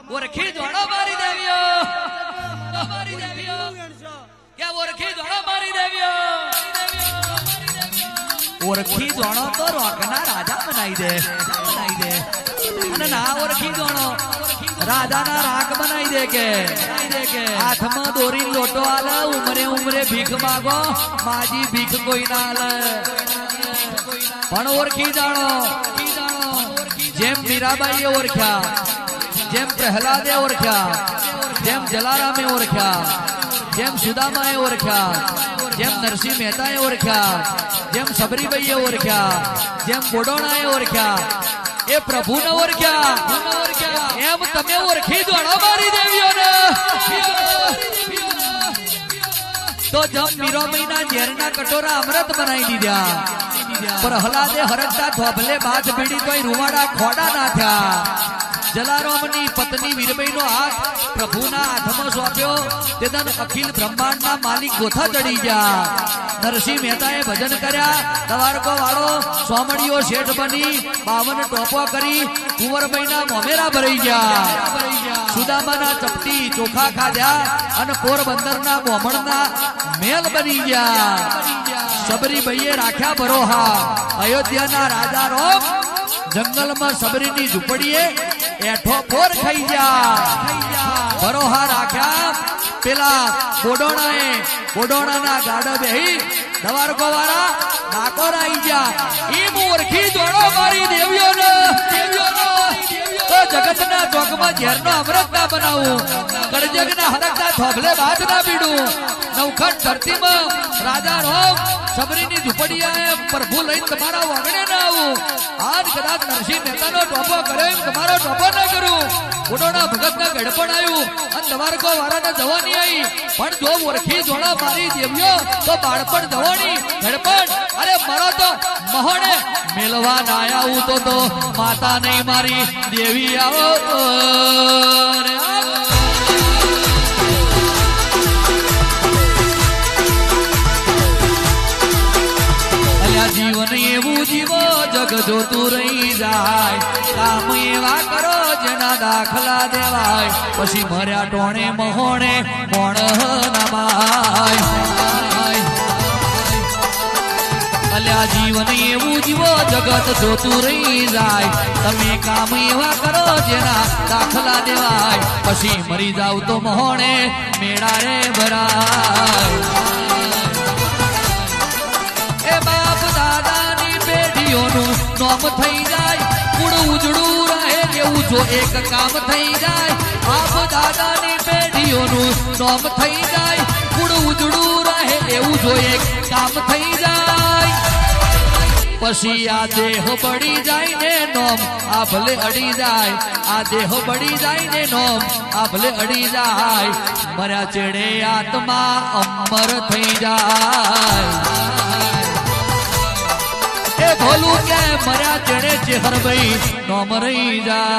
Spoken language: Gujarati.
ઓરખી દોડો મારી દેવીઓ કે ઓરખી દોડો મારી દેવીઓ ઓરખી દોડો તો રોકના રાજા બનાવી દે અને ના ઓરખી દોડો રાજાના રાગ બનાવી દે કે હાથમાં દોરી લોટો આલે ઉમરે ભીખ માગો માજી ભીખ કોઈ ના આલે પણ ઓરખી જાણો જેમ મીરાબાઈએ ઓળખ્યા જેમ પ્રહલાદે ઓળખ્યા જેમ જલારામે ઓળખ્યા જેમ સુદામાએ ઓળખ્યા જેમ નરસિંહ મહેતાએ ઓળખ્યા જેમ સબરીબાઈએ ઓળખ્યા જેમ બોડોણાએ ઓળખ્યા એ પ્રભુને ઓળખ્યા એમ તમે ઓળખી દોડો મારી દેવીઓને તો જમ મીરાબાઈના ઝેરના કટોરા અમૃત બનાવી દીધા પ્રહલાદે હરકતા ધોબલે બાજ ભીડી તોય રૂવાડા ખોડા ના થયા જલારામની પત્ની વીરબાઈનો હાથ પ્રભુના હાથમાં સોંપ્યો તેદન અખિલ બ્રહ્માંડના માલિક ગોથા ચડી ગયા નરસિંહ મહેતાએ ભજન કર્યા દવારકો વાળો સોમણીઓ શેઠ બની 52 ટોપો કરી કુંવરબાઈના મોમેરા ભરાઈ ગયા સુદામાના ચપટી ચોખા ખાધ્યા અને પોરબંદરના મોમણના મેલ બની ગયા સબરીબાઈએ રાખ્યા ભરોહા અયોધ્યાના રાજા રોમ જંગલમાં સબરીની ઝૂંપડીએ એઠો પોર ખાઈ ગયા ભરોહા રાખ્યા પેલા બોડોણાના ગાડા બેહી દવારકો વાળા ડાકોર આવી ગયા ઈ ઓળખી દોડો મારી દેવીઓને તો જગતના ચોકમાં ઝેરનો અમૃત ના બનાવું કળજગના હરકતા થોભલે બાદ ના પીડું નવખંડ ધરતીમાં રાજા રોમ સબરીની ઝૂંપડીએ પ્રભુ લઈને તમારા વાગણે ના આવું આજ કદાચ નરસિંહ મહેતાનો ટોપો કર્યો એમ તમારો ટોપો ના કરું બોડોના ભગતના ગઢપણ આવ્યું અને દવારકો વાળાને જવાની આવી પણ જો ઓળખી જોડા મારી દેવીઓ તો બાળપણ જવાની ગઢપણ અરે મારો તો મહોણે મેલવા ના આવું તો માતા નહીં મારી દેવી આવો જીવન એવું જીવો જગ જોતું રહી જાય કામ એવા કરો જેના દાખલા દેવાય પછી મર્યા ટોણે મહોણે મોણ નમાય અલ્યા જીવન એવું જીવો જગત જોતું રહી જાય તમે કામ એવા કરો જેના દાખલા દેવાય પછી મરી જાવ તો મહોણે મેળા રે ભરાય દાદાની પેઢીઓનું નોમ થઈ જાય કુળ ઉજળું રહે એવું જો એક કામ થઈ જાય બાપ દાદાની પેઢીઓનું નોમ થઈ જાય કુળ ઉજળું રહે એવું જો એક કામ થઈ જાય પછી આ દેહ બળી જાય ને નોમ આ ભલે અડી જાય આ દેહ બળી જાય ને નોમ આ ભલે અડી જાય મર્યા ચેડે આત્મા અમર થઈ જાય એ ભોલું કે મર્યા ચડે ચેહર ભાઈ નોમ રહી જાય